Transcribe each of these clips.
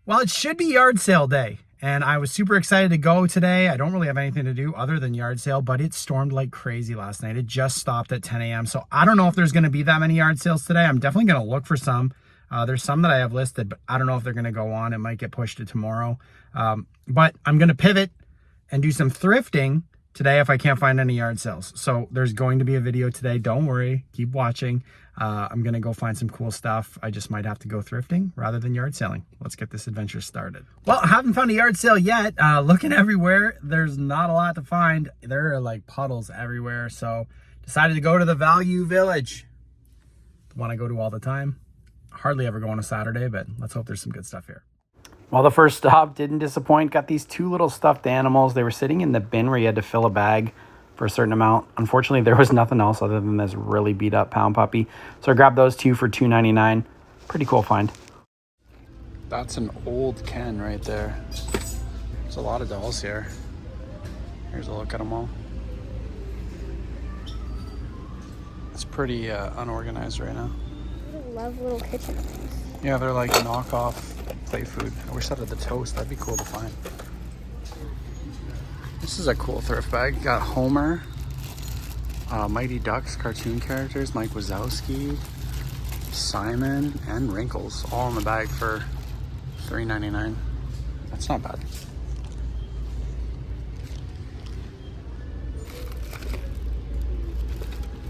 Well, it should be yard sale day, and I was super excited to go today. I don't really have anything to do other than yard sale, but it stormed like crazy last night. It just stopped at 10 a.m. So I don't know if there's going to be that many yard sales today. I'm definitely going to look for some. There's some that I have listed, but I don't know if they're going to go on. It might get pushed to tomorrow. But I'm going to pivot and do some thrifting today if I can't find any yard sales. So there's going to be a video today. Don't worry. Keep watching. I'm going to go find some cool stuff. I just might have to go thrifting rather than yard selling. Let's get this adventure started. Well, I haven't found a yard sale yet. Looking everywhere, there's not a lot to find. There are like puddles everywhere. So decided to go to the Value Village. The one I go to all the time. Hardly ever go on a Saturday, but let's hope there's some good stuff here. Well, the first stop didn't disappoint. Got these two little stuffed animals. They were sitting in the bin where you had to fill a bag for a certain amount. Unfortunately, there was nothing else other than this really beat up pound puppy. So I grabbed those two for $2.99. Pretty cool find. That's an old Ken right there. There's a lot of dolls here. Here's a look at them all. It's pretty unorganized right now. I love little kitchen things. Yeah, they're like knockoff play food. I wish that had the toast. That'd be cool to find. This is a cool thrift bag. Got Homer, Mighty Ducks cartoon characters, Mike Wazowski, Simon, and Wrinkles, all in the bag for $3.99. That's not bad.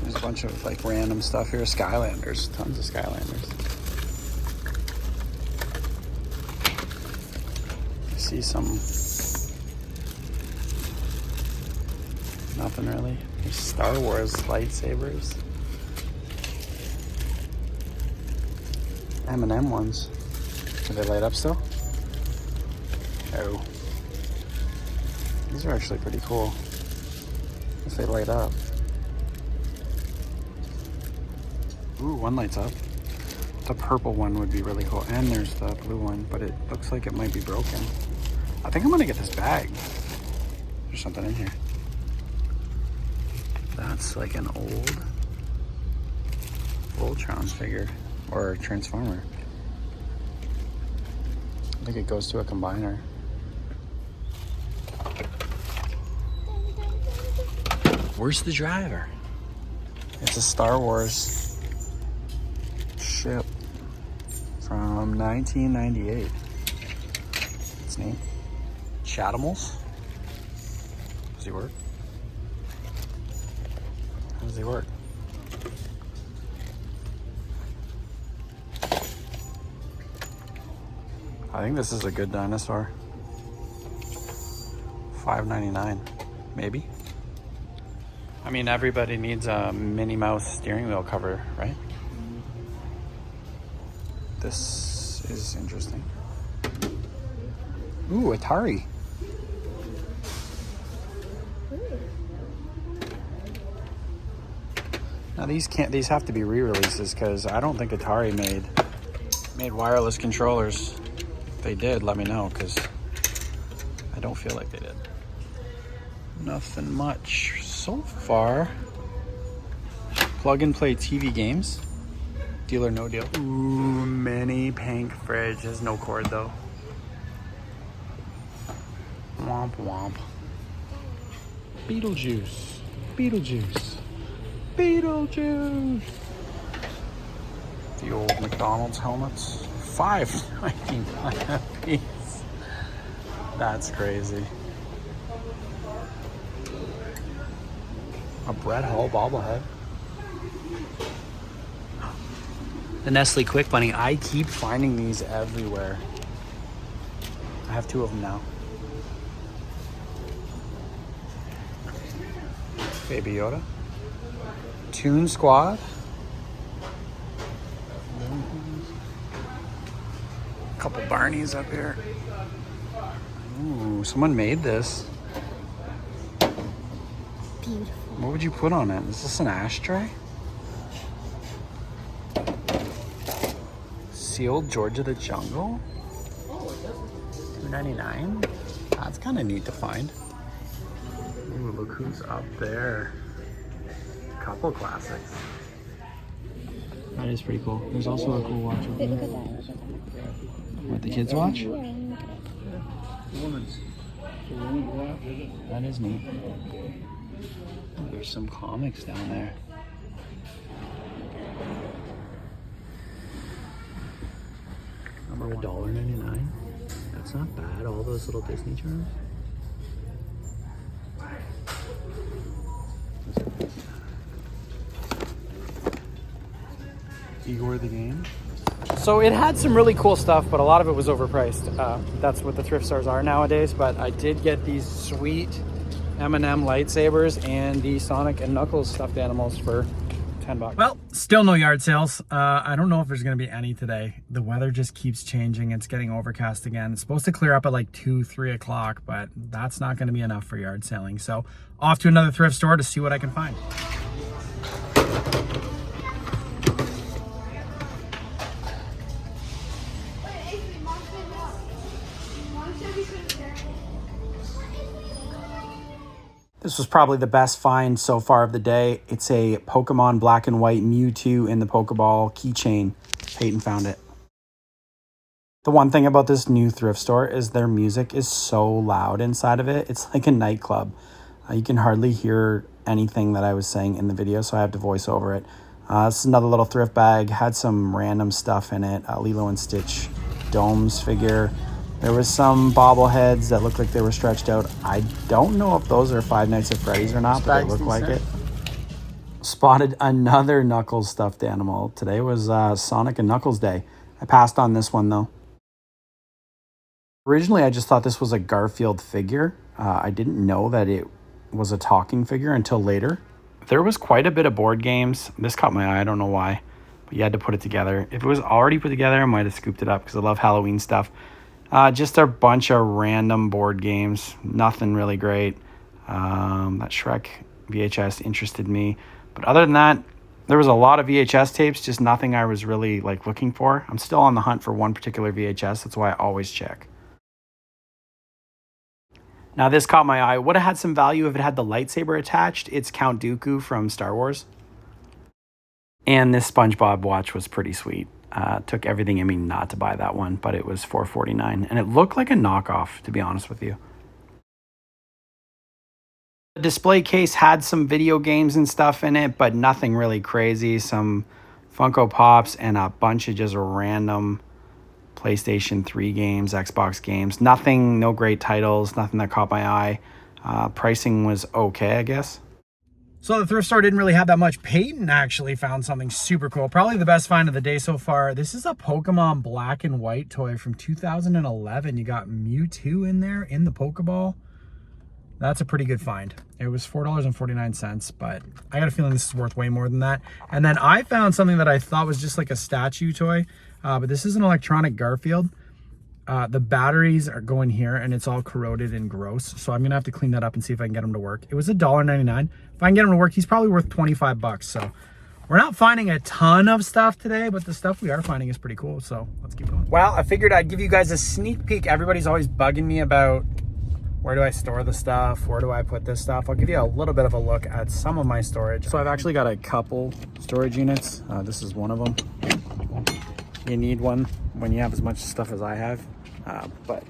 There's a bunch of like random stuff here. Skylanders, tons of Skylanders. I see some, nothing really. There's Star Wars lightsabers. M&M ones. Do they light up still? Oh. These are actually pretty cool. If they light up. Ooh, one lights up. The purple one would be really cool. And there's the blue one, but it looks like it might be broken. I think I'm gonna get this bag. There's something in here. That's like an old Voltron figure or Transformer. I think it goes to a combiner. Where's the driver? It's a Star Wars ship from 1998. Its name? Chatimals? Does he work? How does he work? I think this is a good dinosaur. $5.99, maybe. I mean, everybody needs a Minnie Mouse steering wheel cover, right? This is interesting. Ooh, Atari. Now these have to be re-releases because I don't think Atari made wireless controllers. If they did, let me know because I don't feel like they did. Nothing much so far. Plug and play TV games. Deal or no deal. Ooh, mini pink fridge. There's no cord though. Womp womp. Beetlejuice. Beetlejuice. Beetlejuice. The old McDonald's helmets. $5.99 a piece. That's crazy. A Brett Hull bobblehead. The Nestle Quick Bunny. I keep finding these everywhere. I have two of them now. Baby Yoda. Toon Squad. A couple Barneys up here. Ooh, someone made this. Beautiful. What would you put on it? Is this an ashtray? Sealed George of the Jungle. $2.99. That's kind of neat to find. Ooh, look who's up there. Couple classics. That is pretty cool. There's also a cool watch over Wait, look there. at that. Look at that. What, the kids watch? Yeah, look at it. That is neat. Oh, there's some comics down there. Number $1.99. That's not bad. All those little Disney charms. Igor the Game. So it had some really cool stuff, but a lot of it was overpriced. That's what the thrift stores are nowadays. But I did get these sweet M&M lightsabers and the Sonic and Knuckles stuffed animals for $10. Well, still no yard sales. I don't know if there's going to be any today. The weather just keeps changing. It's getting overcast again. It's supposed to clear up at like 2, 3 o'clock, but that's not going to be enough for yard selling. So off to another thrift store to see what I can find. This was probably the best find so far of the day. It's a Pokemon Black and White Mewtwo in the Pokeball keychain. Peyton found it. The one thing about this new thrift store is their music is so loud inside of it. It's like a nightclub. You can hardly hear anything that I was saying in the video, so I have to voice over it. This is another little thrift bag. Had some random stuff in it. Lilo and Stitch Domes figure. There was some bobbleheads that looked like they were stretched out. I don't know if those are Five Nights at Freddy's or not, but they look like it. Spotted another Knuckles stuffed animal. Today was Sonic and Knuckles Day. I passed on this one, though. Originally, I just thought this was a Garfield figure. I didn't know that it was a talking figure until later. There was quite a bit of board games. This caught my eye. I don't know why, but you had to put it together. If it was already put together, I might have scooped it up because I love Halloween stuff. Just a bunch of random board games. Nothing really great. That Shrek VHS interested me. But other than that, there was a lot of VHS tapes, just nothing I was really looking for. I'm still on the hunt for one particular VHS. That's why I always check. Now this caught my eye. Would have had some value if it had the lightsaber attached. It's Count Dooku from Star Wars. And this SpongeBob watch was pretty sweet. Took everything in me not to buy that one, but it was $4.49, and it looked like a knockoff, to be honest with you. The display case had some video games and stuff in it, but nothing really crazy. Some Funko Pops and a bunch of just random PlayStation 3 games, Xbox games. Nothing, no great titles, nothing that caught my eye. Pricing was okay, I guess. So the thrift store didn't really have that much. Peyton actually found something super cool. Probably the best find of the day so far. This is a Pokemon Black and White toy from 2011. You got Mewtwo in there in the Pokeball. That's a pretty good find. It was $4.49, but I got a feeling this is worth way more than that. And then I found something that I thought was just like a statue toy, but this is an electronic Garfield. The batteries are going here and it's all corroded and gross. So I'm gonna have to clean that up and see if I can get them to work. It was $1.99. If I can get him to work, he's probably worth 25 bucks. So we're not finding a ton of stuff today, but the stuff we are finding is pretty cool. So let's keep going. Well, I figured I'd give you guys a sneak peek. Everybody's always bugging me about where do I store the stuff? Where do I put this stuff? I'll give you a little bit of a look at some of my storage. So I've actually got a couple storage units. This is one of them. You need one when you have as much stuff as I have. But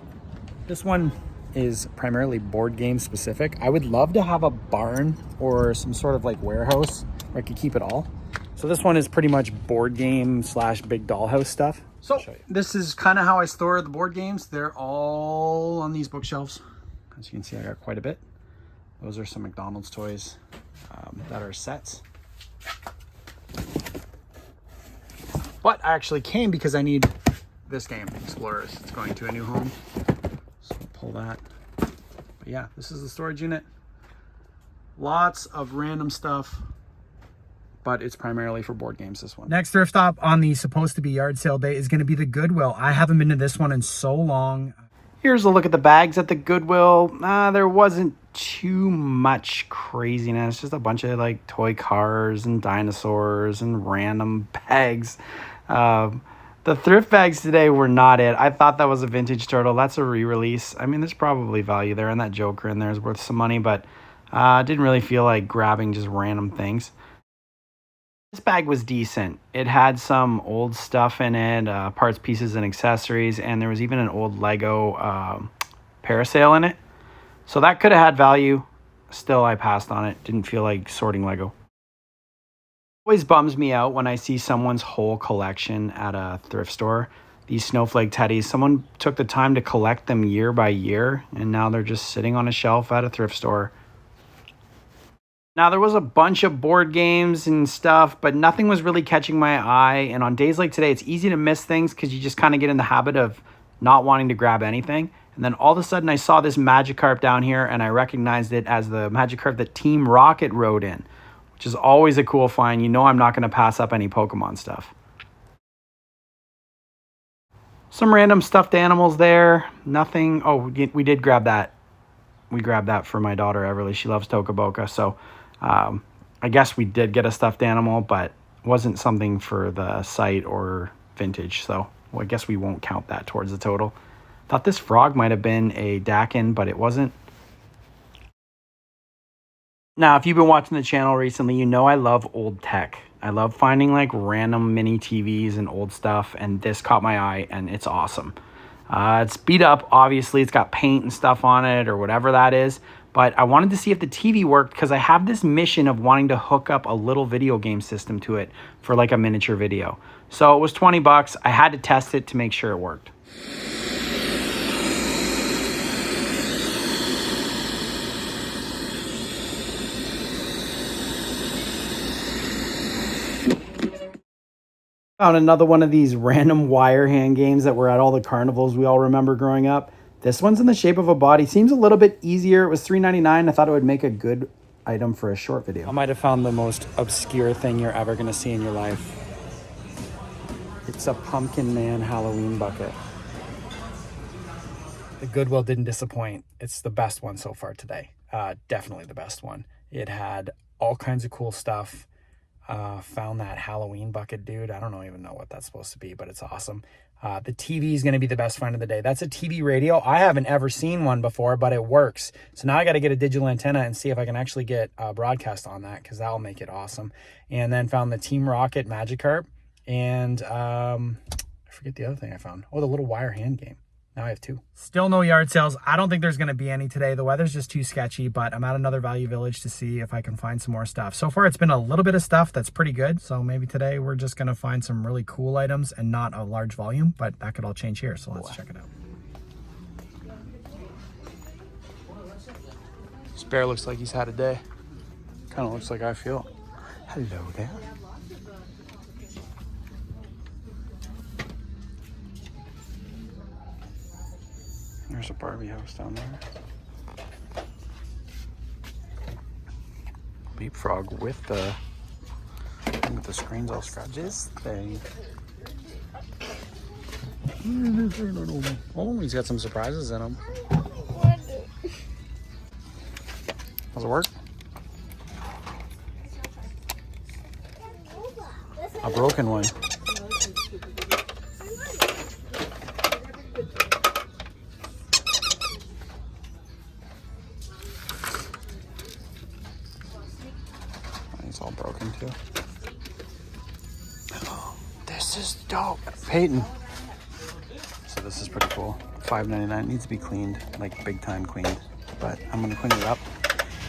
this one is primarily board game specific. I would love to have a barn or some sort of warehouse where I could keep it all. So this one is pretty much board game / big dollhouse stuff. So this is kind of how I store the board games. They're all on these bookshelves. As you can see, I got quite a bit. Those are some McDonald's toys that are sets. But I actually came because I need this game, Explorers. It's going to a new home. So I'll pull that. But yeah, this is the storage unit. Lots of random stuff, but it's primarily for board games, this one. Next thrift stop on the supposed to be yard sale day is going to be the Goodwill. I haven't been to this one in so long. Here's a look at the bags at the Goodwill. There wasn't too much craziness. Just a bunch of toy cars and dinosaurs and random bags. The thrift bags today were not it. I thought that was a vintage turtle. That's a re-release. I mean, there's probably value there, and that Joker in there is worth some money, but I didn't really feel like grabbing just random things. This bag was decent. It had some old stuff in it, parts, pieces, and accessories, and there was even an old Lego parasail in it. So that could have had value. Still, I passed on it. Didn't feel like sorting Lego. Always bums me out when I see someone's whole collection at a thrift store. These snowflake teddies, someone took the time to collect them year by year, and now they're just sitting on a shelf at a thrift store. Now, there was a bunch of board games and stuff, but nothing was really catching my eye. And on days like today, it's easy to miss things because you just kind of get in the habit of not wanting to grab anything. And then all of a sudden, I saw this Magikarp down here, and I recognized it as the Magikarp that Team Rocket rode in, which is always a cool find. You know I'm not going to pass up any Pokemon stuff. Some random stuffed animals there. Nothing. Oh, we did grab that. We grabbed that for my daughter, Everly. She loves Tokaboka. So I guess we did get a stuffed animal, but it wasn't something for the site or vintage. So I guess we won't count that towards the total. Thought this frog might have been a Dakin, but it wasn't. Now, if you've been watching the channel recently, you know I love old tech. I love finding like random mini TVs and old stuff, and this caught my eye, and it's awesome. It's beat up, obviously. It's got paint and stuff on it or whatever that is, but I wanted to see if the TV worked because I have this mission of wanting to hook up a little video game system to it for like a miniature video. So it was 20 bucks. I had to test it to make sure it worked. Found another one of these random wire hand games that were at all the carnivals we all remember growing up. This one's in the shape of a body. Seems a little bit easier. It was $3.99. I thought it would make a good item for a short video. I might have found the most obscure thing you're ever going to see in your life. It's a Pumpkin Man Halloween bucket. The Goodwill didn't disappoint. It's the best one so far today. Definitely the best one. It had all kinds of cool stuff. Found that Halloween bucket, dude. I don't even know what that's supposed to be, but it's awesome. The TV is going to be the best find of the day. That's a TV radio. I haven't ever seen one before, but it works. So now I got to get a digital antenna and see if I can actually get a broadcast on that, because that'll make it awesome. And then found the Team Rocket Magikarp, and I forget the other thing I found. Oh, the little wire hand game. Now I have two. Still no yard sales. I don't think there's going to be any today. The weather's just too sketchy, but I'm at another Value Village to see if I can find some more stuff. So far, it's been a little bit of stuff that's pretty good. So maybe today we're just going to find some really cool items and not a large volume, but that could all change here. So let's check it out. This bear looks like he's had a day. Kind of looks like I feel. Hello there. There's a Barbie house down there. Leapfrog with the screens all scratched. This thing. Oh, he's got some surprises in him. Does it work? A broken one. It's all broken too. Oh, this is dope. Peyton. So this is pretty cool. $5.99. It needs to be cleaned, like big time cleaned. But I'm gonna clean it up,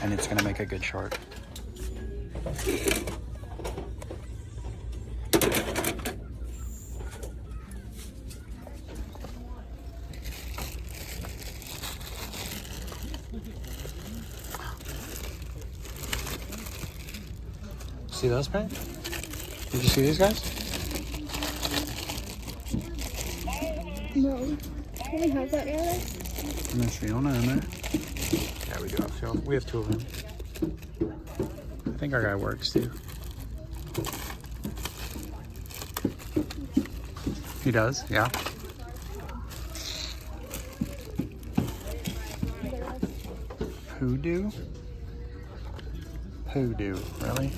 and it's gonna make a good short. See those, Pat? Did you see these guys? No. Can we have that area? And there's Fiona in there. Yeah, we do have Fiona. We have two of them. I think our guy works too. He does, yeah. Hoodoo? Hoodoo, really?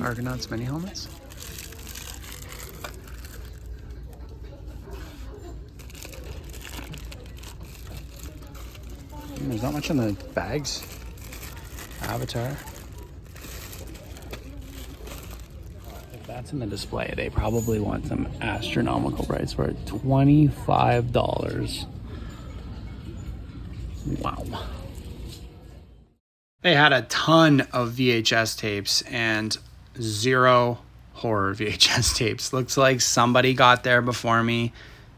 Argonauts mini helmets? There's not much in the bags. Avatar. that's in the display. They probably want some astronomical price for it. $25. Wow. They had a ton of VHS tapes and 0 horror VHS tapes. Looks like somebody got there before me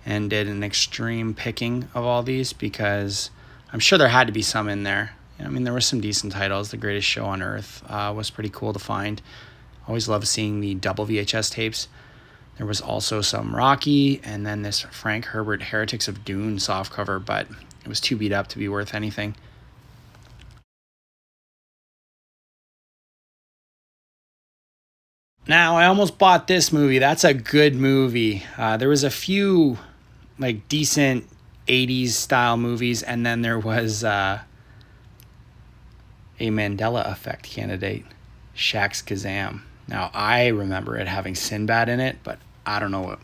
and did an extreme picking of all these, because I'm sure there had to be some in there. I mean, there were some decent titles. The Greatest Show on Earth was pretty cool to find. Always love seeing the double VHS tapes. There was also some Rocky, and then this Frank Herbert Heretics of Dune softcover, but it was too beat up to be worth anything. Now, I almost bought this movie. That's a good movie. There was a few like decent 80s style movies, and then there was a Mandela Effect candidate, Shaq's Kazam. Now, I remember it having Sinbad in it, but I don't know what.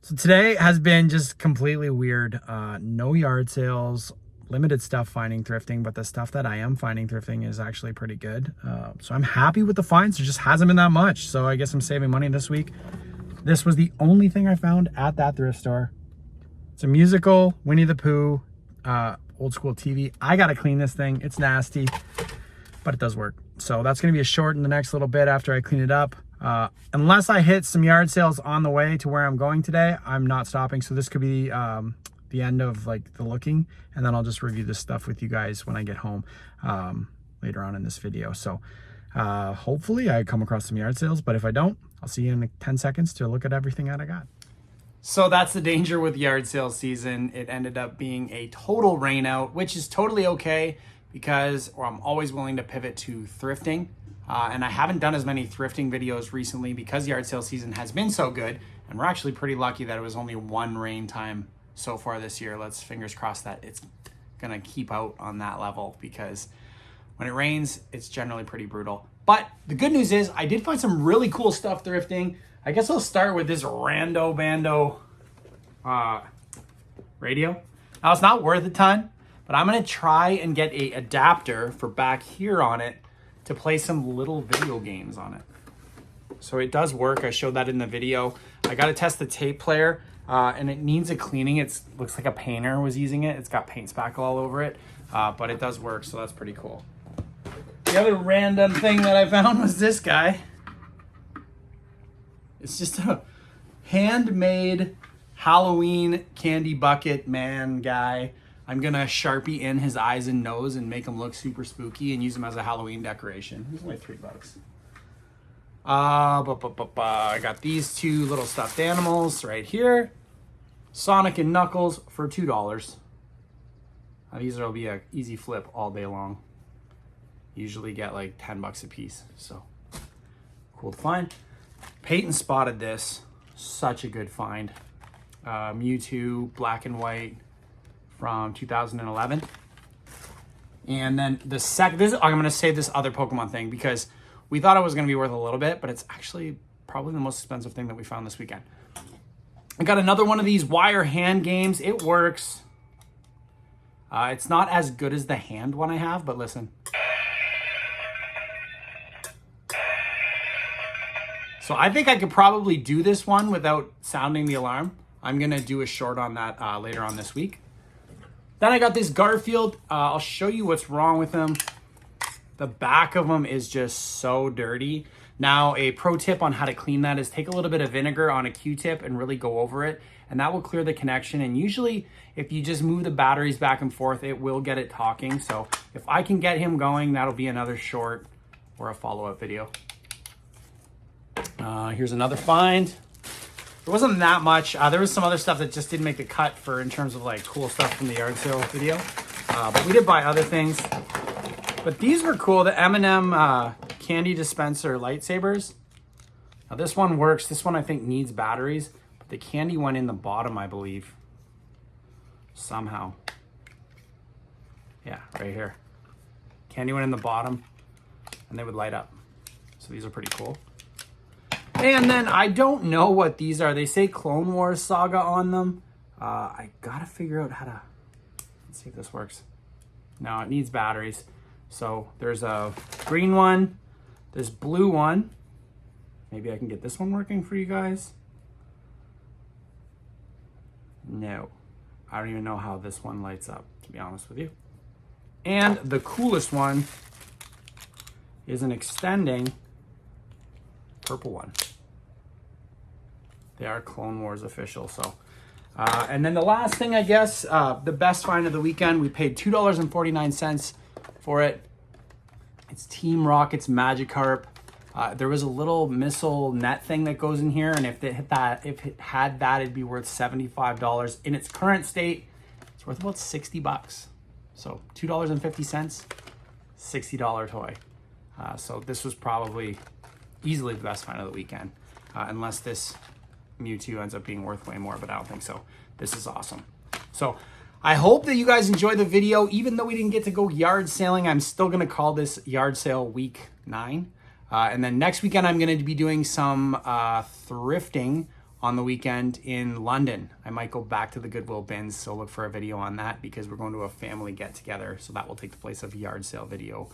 So today has been just completely weird. No yard sales, limited stuff finding thrifting, but the stuff that I am finding thrifting is actually pretty good. So I'm happy with the finds. There just hasn't been that much. So I guess I'm saving money this week. This was the only thing I found at that thrift store. It's a musical, Winnie the Pooh, old school TV. I got to clean this thing. It's nasty, but it does work. So that's going to be a short in the next little bit after I clean it up. Unless I hit some yard sales on the way to where I'm going today, I'm not stopping. So this could be the end of like the looking, and then I'll just review this stuff with you guys when I get home later on in this video. So hopefully I come across some yard sales, but if I don't, I'll see you in 10 seconds to look at everything that I got. So that's the danger with yard sale season. It ended up being a total rain out, which is totally okay, because I'm always willing to pivot to thrifting. And I haven't done as many thrifting videos recently because yard sale season has been so good. And we're actually pretty lucky that it was only one rain time so far this year. Let's fingers crossed that it's gonna keep out on that level, because when it rains, it's generally pretty brutal. But the good news is I did find some really cool stuff thrifting. I guess I'll start with this Rando Bando radio. Now, it's not worth a ton, but I'm gonna try and get a adapter for back here on it to play some little video games on it. So it does work. I showed that in the video. I got to test the tape player, and it needs a cleaning. It looks like a painter was using it. It's got paint spackle all over it, but it does work, so that's pretty cool. The other random thing that I found was this guy. It's just a handmade Halloween candy bucket man guy. I'm gonna Sharpie in his eyes and nose and make him look super spooky and use him as a Halloween decoration. He's only $3. I got these two little stuffed animals right here. Sonic and Knuckles for $2. These will be an easy flip all day long. Usually get like $10 a piece, so cool to find. Peyton spotted this. Such a good find. Mewtwo black and white from 2011. And then the second, I'm going to save this other Pokemon thing because we thought it was going to be worth a little bit, but it's actually probably the most expensive thing that we found this weekend. I got another one of these wire hand games. It works. It's not as good as the hand one I have, but listen. So I think I could probably do this one without sounding the alarm. I'm going to do a short on that later on this week. Then I got this Garfield. I'll show you what's wrong with him. The back of them is just so dirty. Now, a pro tip on how to clean that is take a little bit of vinegar on a Q-tip and really go over it, and that will clear the connection. And usually, if you just move the batteries back and forth, it will get it talking. So if I can get him going, that'll be another short or a follow-up video. Here's another find. There wasn't that much. There was some other stuff that just didn't make the cut for in terms of like cool stuff from the yard sale video. But we did buy other things. But these were cool. The M&M candy dispenser lightsabers. Now this one works. This one I think needs batteries. But the candy went in the bottom, I believe. Somehow. Yeah, right here. Candy went in the bottom and they would light up. So these are pretty cool. And then I don't know what these are. They say Clone Wars Saga on them. I gotta figure out how to, let's see if this works. No, it needs batteries. So there's a green one, this blue one, Maybe I can get this one working for you guys. No, I don't even know how this one lights up, to be honest with you. And the coolest one is an extending purple one. They are Clone Wars official, so. And then the last thing, I guess, the best find of the weekend, we paid $2.49 for it. It's Team Rocket's Magikarp. There was a little missile net thing that goes in here, and if it had that, it'd be worth $75. In its current state, it's worth about 60 bucks. So $2.50, $60 toy. So this was probably easily the best find of the weekend, unless this Mewtwo ends up being worth way more, but I don't think so. This is awesome. So I hope that you guys enjoyed the video. Even though we didn't get to go yard sailing, I'm still gonna call this yard sale week 9. And then next weekend, I'm gonna be doing some thrifting on the weekend in London. I might go back to the Goodwill bins, so look for a video on that because we're going to a family get together. So that will take the place of yard sale video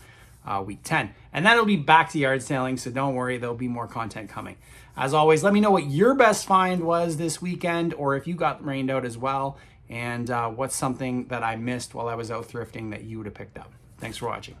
week 10. And that'll be back to yard sailing, so don't worry, there'll be more content coming. As always, let me know what your best find was this weekend, or if you got rained out as well, and what's something that I missed while I was out thrifting that you would have picked up. Thanks for watching.